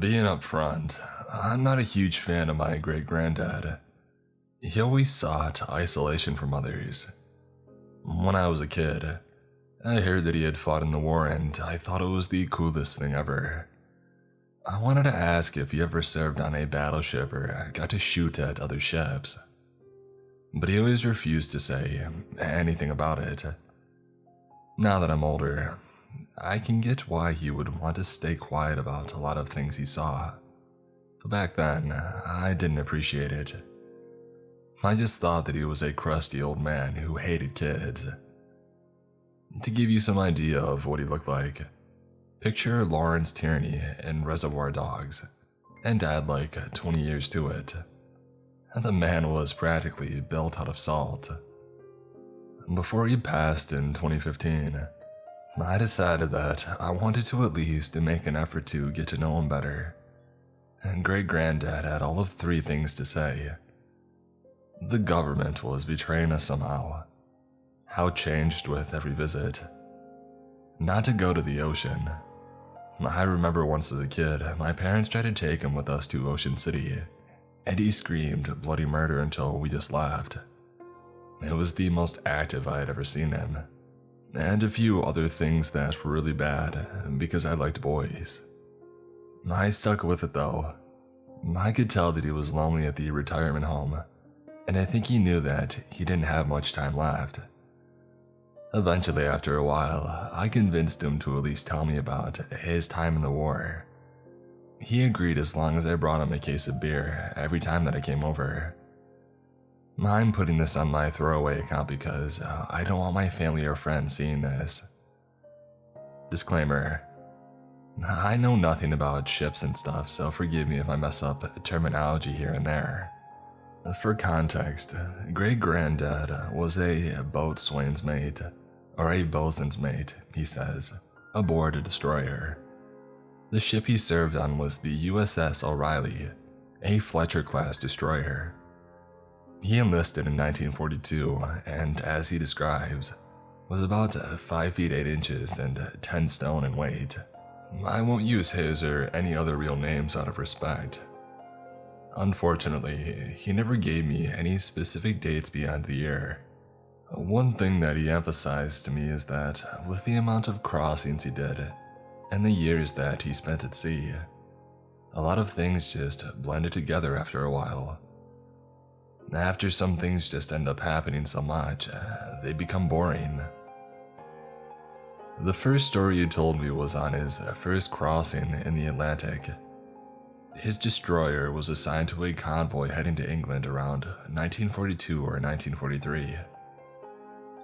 Being upfront, I'm not a huge fan of my great-granddad. He always sought isolation from others. When I was a kid, I heard that he had fought in the war and I thought it was the coolest thing ever. I wanted to ask if he ever served on a battleship or got to shoot at other ships. But he always refused to say anything about it. Now that I'm older, I can get why he would want to stay quiet about a lot of things he saw. But back then, I didn't appreciate it. I just thought that he was a crusty old man who hated kids. To give you some idea of what he looked like, picture Lawrence Tierney in Reservoir Dogs, and add like 20 years to it. And the man was practically built out of salt. Before he passed in 2015, I decided that I wanted to at least make an effort to get to know him better. And great-granddad had all of three things to say. The government was betraying us somehow. How it changed with every visit. Not to go to the ocean. I remember once as a kid, my parents tried to take him with us to Ocean City, and he screamed bloody murder until we just laughed. It was the most active I had ever seen him, and a few other things that were really bad because I liked boys. I stuck with it though. I could tell that he was lonely at the retirement home, and I think he knew that he didn't have much time left. Eventually, after a while, I convinced him to at least tell me about his time in the war. He agreed as long as I brought him a case of beer every time that I came over. I'm putting this on my throwaway account because I don't want my family or friends seeing this. Disclaimer: I know nothing about ships and stuff, so forgive me if I mess up terminology here and there. For context, great-granddad was a boatswain's mate, or a bosun's mate, he says, aboard a destroyer. The ship he served on was the USS O'Reilly, a Fletcher-class destroyer. He enlisted in 1942 and, as he describes, was about 5 feet 8 inches and 10 stone in weight. I won't use his or any other real names out of respect. Unfortunately, he never gave me any specific dates beyond the year. One thing that he emphasized to me is that with the amount of crossings he did, and the years that he spent at sea, a lot of things just blended together after a while. After some things just end up happening so much, they become boring. The first story he told me was on his first crossing in the Atlantic. His destroyer was assigned to a convoy heading to England around 1942 or 1943.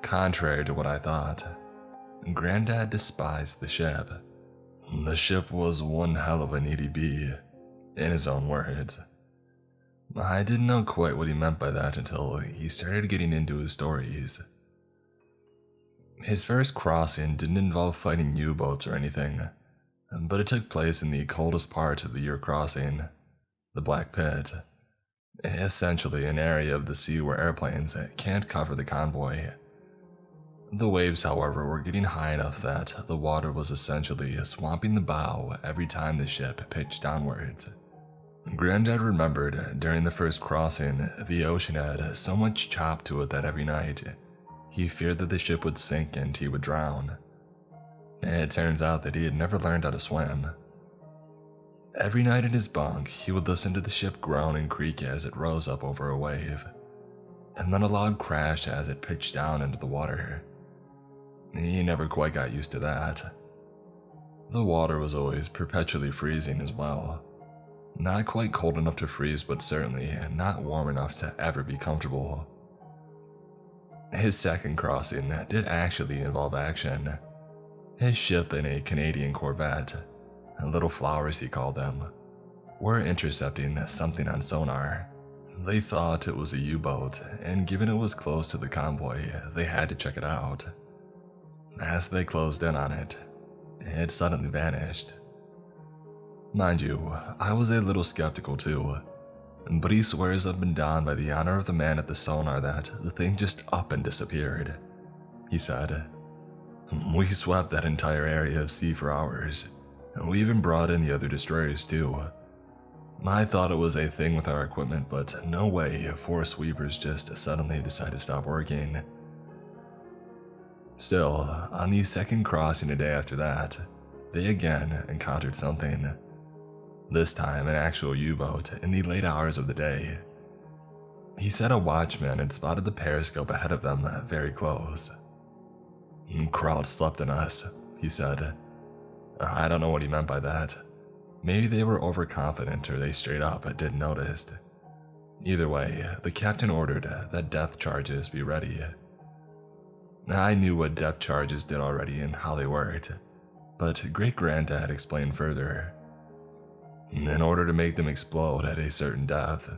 Contrary to what I thought, Granddad despised the ship. The ship was one hell of an EDB, in his own words. I didn't know quite what he meant by that until he started getting into his stories. His first crossing didn't involve fighting U-boats or anything, but it took place in the coldest part of the year crossing, the Black Pit, essentially an area of the sea where airplanes can't cover the convoy. The waves, however, were getting high enough that the water was essentially swamping the bow every time the ship pitched downwards. Granddad remembered during the first crossing, the ocean had so much chop to it that every night, he feared that the ship would sink and he would drown. It turns out that he had never learned how to swim. Every night in his bunk, he would listen to the ship groan and creak as it rose up over a wave, and then a loud crash as it pitched down into the water. He never quite got used to that. The water was always perpetually freezing as well. Not quite cold enough to freeze, but certainly not warm enough to ever be comfortable. His second crossing did actually involve action. His ship and a Canadian corvette, Little Flowers he called them, were intercepting something on sonar. They thought it was a U-boat, and given it was close to the convoy, they had to check it out. As they closed in on it, it suddenly vanished. Mind you, I was a little skeptical too, but he swears up and down by the honor of the man at the sonar that the thing just up and disappeared. He said, "We swept that entire area of sea for hours, We even brought in the other destroyers too. I thought it was a thing with our equipment, but no way 4 sweepers just suddenly decided to stop working. Still, on the second crossing a day after that, they again encountered something. This time an actual U-boat in the late hours of the day. He said a watchman had spotted the periscope ahead of them very close. "Crowd slept in us," he said. I don't know what he meant by that. Maybe they were overconfident or they straight up didn't notice. Either way, the captain ordered that depth charges be ready. I knew what depth charges did already and how they worked, but great-granddad explained further. In order to make them explode at a certain depth,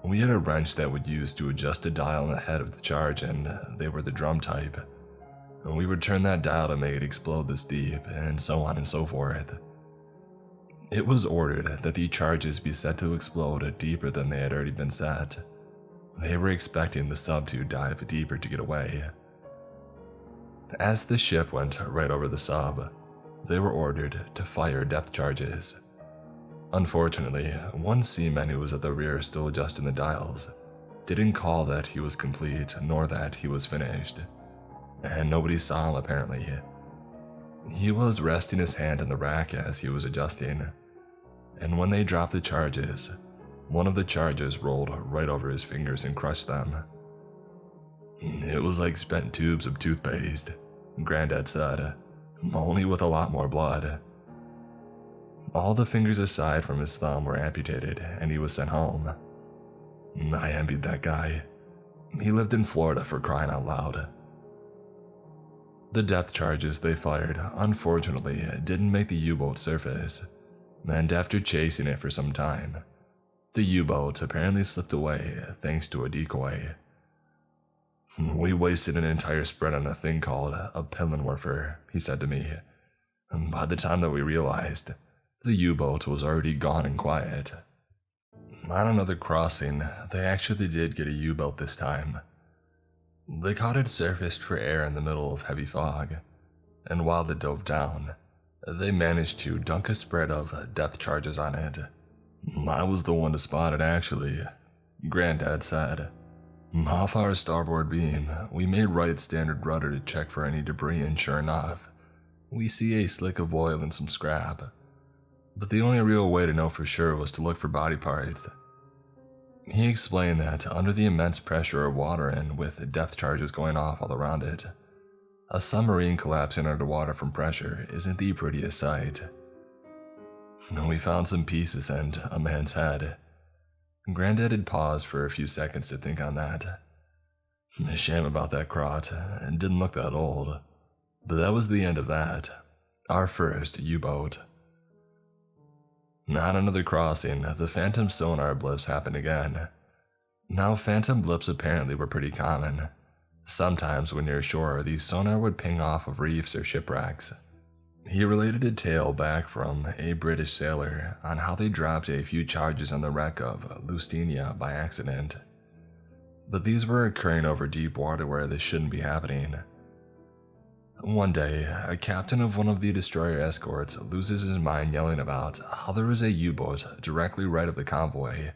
we had a wrench that would use to adjust a dial on the head of the charge, and they were the drum type. We would turn that dial to make it explode this deep, and so on and so forth. It was ordered that the charges be set to explode deeper than they had already been set. They were expecting the sub to dive deeper to get away. As the ship went right over the sub, they were ordered to fire depth charges. Unfortunately, one seaman who was at the rear still adjusting the dials didn't call that he was complete nor that he was finished, and nobody saw him apparently. He was resting his hand in the rack as he was adjusting, and when they dropped the charges, one of the charges rolled right over his fingers and crushed them. "It was like spent tubes of toothpaste," Granddad said, "only with a lot more blood." All the fingers aside from his thumb were amputated and he was sent home. I envied that guy. He lived in Florida, for crying out loud. The depth charges they fired, unfortunately, didn't make the U-boat surface, and after chasing it for some time, the U-boat apparently slipped away thanks to a decoy. "We wasted an entire spread on a thing called a Pillenwerfer," he said to me. "By the time that we realized, the U-boat was already gone and quiet." On another crossing, they actually did get a U-boat this time. They caught it surfaced for air in the middle of heavy fog, and while they dove down, they managed to dunk a spread of depth charges on it. "I was the one to spot it actually," Granddad said. "Off our starboard beam, we made right standard rudder to check for any debris, and sure enough, we see a slick of oil and some scrap. But the only real way to know for sure was to look for body parts." He explained that under the immense pressure of water and with depth charges going off all around it, a submarine collapsing underwater from pressure isn't the prettiest sight. "We found some pieces and a man's head." Granddad had paused for a few seconds to think on that. A shame about that crot, and didn't look that old. But that was the end of that. Our first U-boat. On another crossing, the phantom sonar blips happened again. Now, phantom blips apparently were pretty common. Sometimes when near shore, the sonar would ping off of reefs or shipwrecks. He related a tale back from a British sailor on how they dropped a few charges on the wreck of Lusitania by accident. But these were occurring over deep water where this shouldn't be happening. One day, a captain of one of the destroyer escorts loses his mind yelling about how there is a U-boat directly right of the convoy,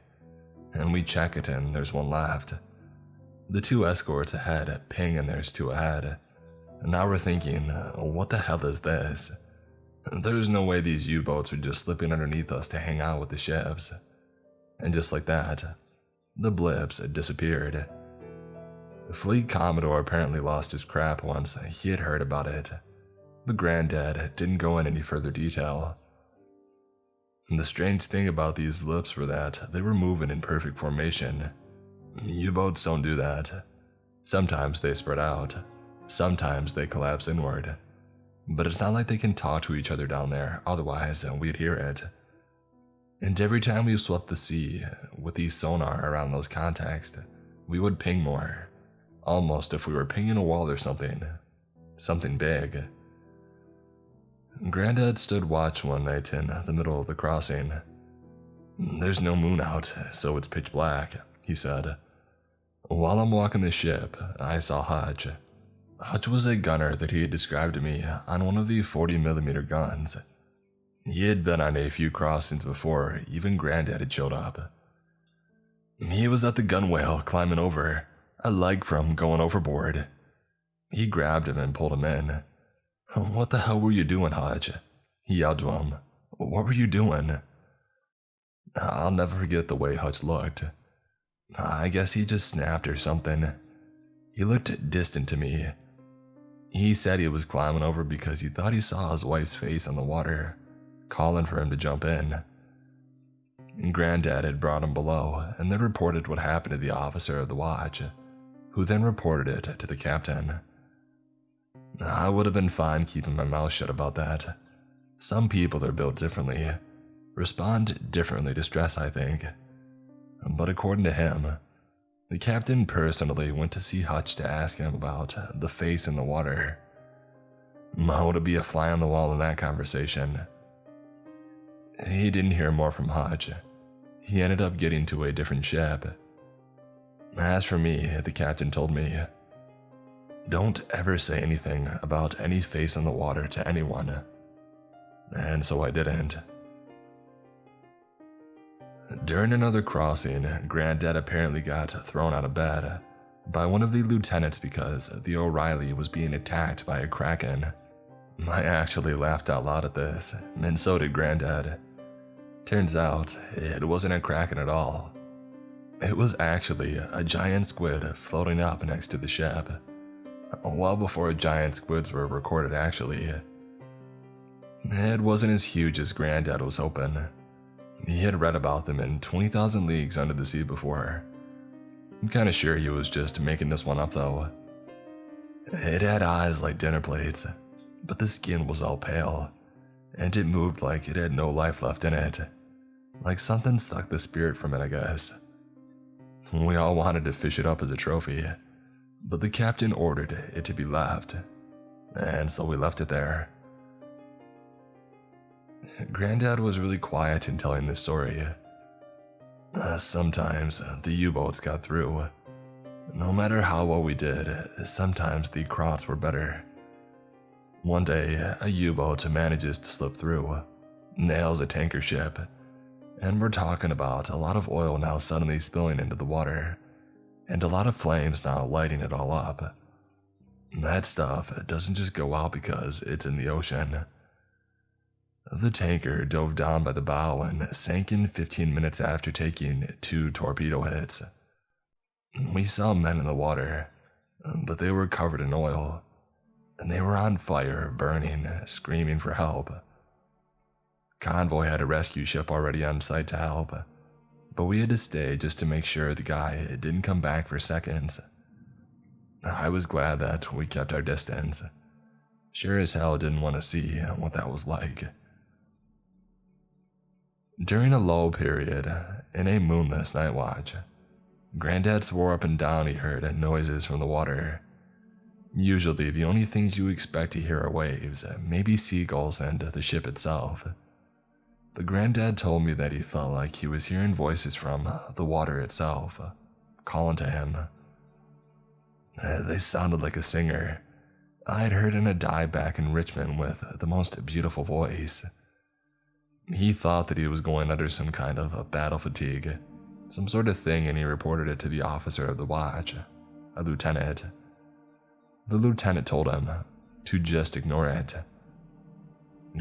and we check it and there's one left. The 2 escorts ahead ping and there's 2 ahead. Now we're thinking, what the hell is this? There's no way these U-boats are just slipping underneath us to hang out with the ships. And just like that, the blips disappeared. The Fleet Commodore apparently lost his crap once he had heard about it, but Granddad didn't go in any further detail. And the strange thing about these blips were that they were moving in perfect formation. U-boats don't do that. Sometimes they spread out, sometimes they collapse inward, but it's not like they can talk to each other down there, otherwise we'd hear it. And every time we swept the sea with the sonar around those contacts, we would ping more. Almost if we were pinging a wall or something. Something big. Granddad stood watch one night in the middle of the crossing. "There's no moon out, so it's pitch black," he said. "While I'm walking the ship, I saw Hutch. Hutch was a gunner that he had described to me on one of the 40mm guns. He had been on a few crossings before even Granddad had showed up. He was at the gunwale climbing over, a leg from going overboard. He grabbed him and pulled him in. "What the hell were you doing, Hutch?" he yelled to him. "What were you doing?" I'll never forget the way Hutch looked. I guess he just snapped or something. He looked distant to me. He said he was climbing over because he thought he saw his wife's face on the water, calling for him to jump in. Granddad had brought him below and then reported what happened to the officer of the watch, who then reported it to the captain. I would have been fine keeping my mouth shut about that. Some people are built differently, respond differently to stress, I think. But according to him, the captain personally went to see Hutch to ask him about the face in the water. How to be a fly on the wall in that conversation. He didn't hear more from Hutch. He ended up getting to a different ship. As for me, the captain told me, "Don't ever say anything about any face in the water to anyone." And so I didn't. During another crossing, Granddad apparently got thrown out of bed by one of the lieutenants because the O'Reilly was being attacked by a kraken. I actually laughed out loud at this, and so did Granddad. Turns out, it wasn't a kraken at all. It was actually a giant squid floating up next to the ship. Well before giant squids were recorded, actually. It wasn't as huge as Granddad was hoping. He had read about them in 20,000 Leagues Under the Sea before. I'm kinda sure he was just making this one up though. It had eyes like dinner plates, but the skin was all pale, and it moved like it had no life left in it. Like something sucked the spirit from it, I guess. We all wanted to fish it up as a trophy, but the captain ordered it to be left, and so we left it there. Granddad was really quiet in telling this story. Sometimes the U-boats got through. No matter how well we did, sometimes the crots were better. One day, a U-boat manages to slip through, nails a tanker ship, and we're talking about a lot of oil now suddenly spilling into the water, and a lot of flames now lighting it all up. That stuff doesn't just go out because it's in the ocean. The tanker dove down by the bow and sank in 15 minutes after taking 2 torpedo hits. We saw men in the water, but they were covered in oil, and they were on fire, burning, screaming for help. Convoy had a rescue ship already on site to help, but we had to stay just to make sure the guy didn't come back for seconds. I was glad that we kept our distance. Sure as hell didn't want to see what that was like. During a lull period, in a moonless night watch, Granddad swore up and down he heard noises from the water. Usually the only things you expect to hear are waves, maybe seagulls and the ship itself. But Granddad told me that he felt like he was hearing voices from the water itself, calling to him. They sounded like a singer I had heard in a dive back in Richmond with the most beautiful voice. He thought that he was going under some kind of battle fatigue, some sort of thing, and he reported it to the officer of the watch, a lieutenant. The lieutenant told him to just ignore it.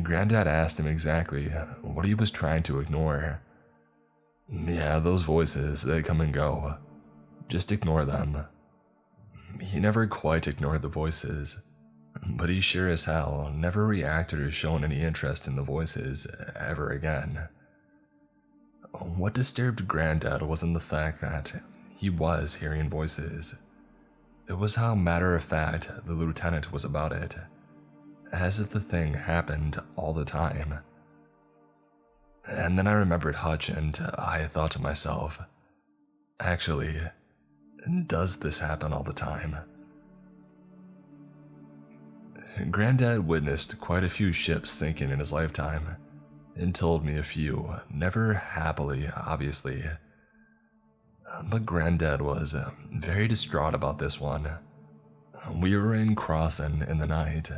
Granddad asked him exactly what he was trying to ignore. Yeah, those voices, they come and go. Just ignore them. He never quite ignored the voices, but he sure as hell never reacted or shown any interest in the voices ever again. What disturbed Granddad wasn't the fact that he was hearing voices. It was how matter-of-fact the lieutenant was about it, as if the thing happened all the time. And then I remembered Hutch, and I thought to myself, actually, does this happen all the time? Granddad witnessed quite a few ships sinking in his lifetime, and told me a few, never happily, obviously. But Granddad was very distraught about this one. We were in crossing in the night.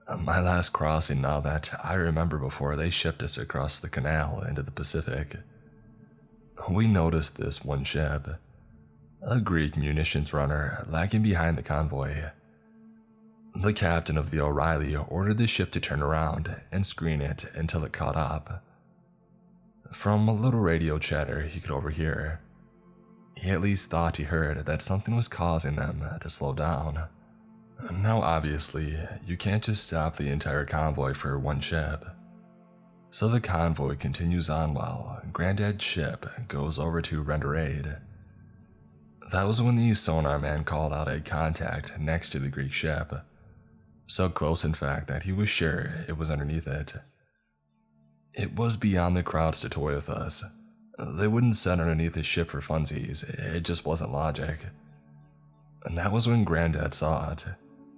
My last crossing now that I remember before they shipped us across the canal into the Pacific. We noticed this one ship, a Greek munitions runner lagging behind the convoy. The captain of the O'Reilly ordered the ship to turn around and screen it until it caught up. From a little radio chatter he could overhear, he at least thought he heard that something was causing them to slow down. Now obviously, you can't just stop the entire convoy for one ship. So the convoy continues on while Granddad's ship goes over to render aid. That was when the sonar man called out a contact next to the Greek ship, so close in fact that he was sure it was underneath it. It was beyond the crowds to toy with us. They wouldn't sit underneath a ship for funsies, it just wasn't logic. And that was when Granddad saw it.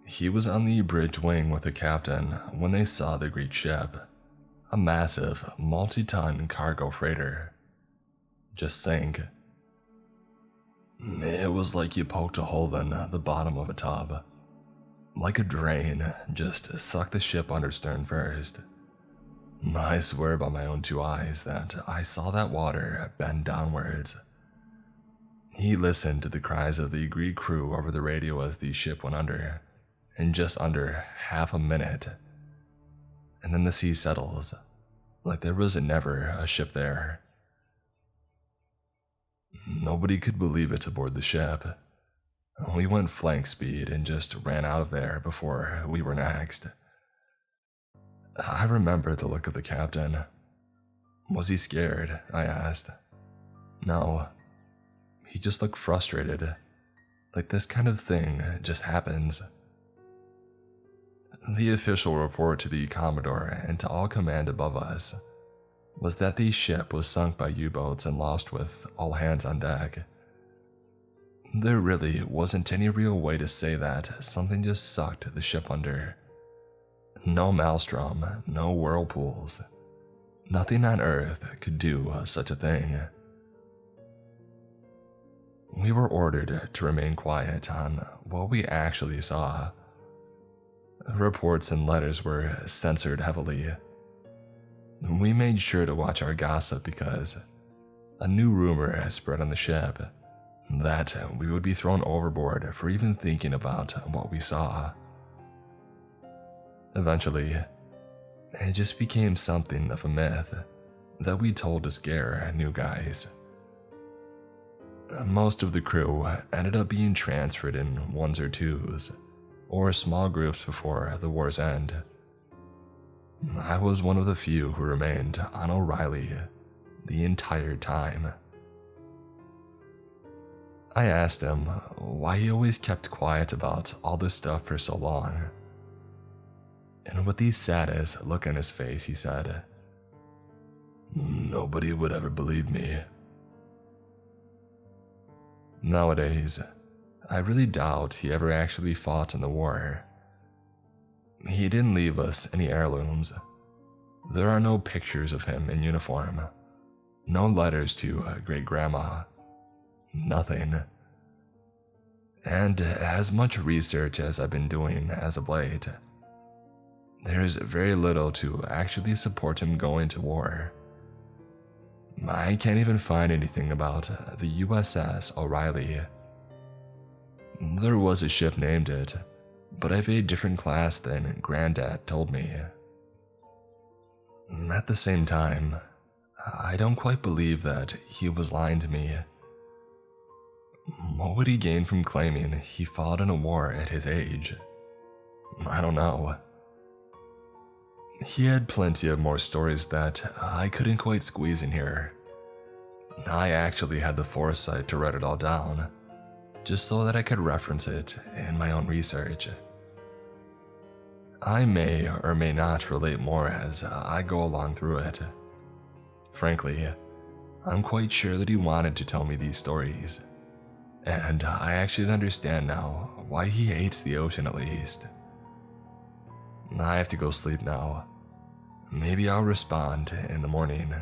He was on the bridge wing with the captain when they saw the Greek ship, a massive, multi-ton cargo freighter. Just think. It was like you poked a hole in the bottom of a tub. Like a drain, just sucked the ship under stern first. I swear by my own two eyes that I saw that water bend downwards. He listened to the cries of the Greek crew over the radio as the ship went under, in just under half a minute. And then the sea settles, like there was never a ship there. Nobody could believe it aboard the ship. We went flank speed and just ran out of there before we were next. I remember the look of the captain. Was he scared? I asked. No. He just looked frustrated, like this kind of thing just happens. The official report to the Commodore and to all command above us was that the ship was sunk by U-boats and lost with all hands on deck. There really wasn't any real way to say that something just sucked the ship under. No maelstrom, no whirlpools. Nothing on Earth could do such a thing. We were ordered to remain quiet on what we actually saw. Reports and letters were censored heavily. We made sure to watch our gossip because a new rumor spread on the ship that we would be thrown overboard for even thinking about what we saw. Eventually, it just became something of a myth that we told to scare new guys. Most of the crew ended up being transferred in ones or twos, or small groups before the war's end. I was one of the few who remained on O'Reilly the entire time. I asked him why he always kept quiet about all this stuff for so long. And with the saddest look on his face, he said, "Nobody would ever believe me." Nowadays, I really doubt he ever actually fought in the war. He didn't leave us any heirlooms. There are no pictures of him in uniform. No letters to great-grandma. Nothing. And as much research as I've been doing as of late, there's very little to actually support him going to war. I can't even find anything about the USS O'Reilly. There was a ship named it, but of a different class than Granddad told me. At the same time, I don't quite believe that he was lying to me. What would he gain from claiming he fought in a war at his age? I don't know. He had plenty of more stories that I couldn't quite squeeze in here. I actually had the foresight to write it all down, just so that I could reference it in my own research. I may or may not relate more as I go along through it. Frankly, I'm quite sure that he wanted to tell me these stories, and I actually understand now why he hates the ocean at least. I have to go sleep now. Maybe I'll respond in the morning.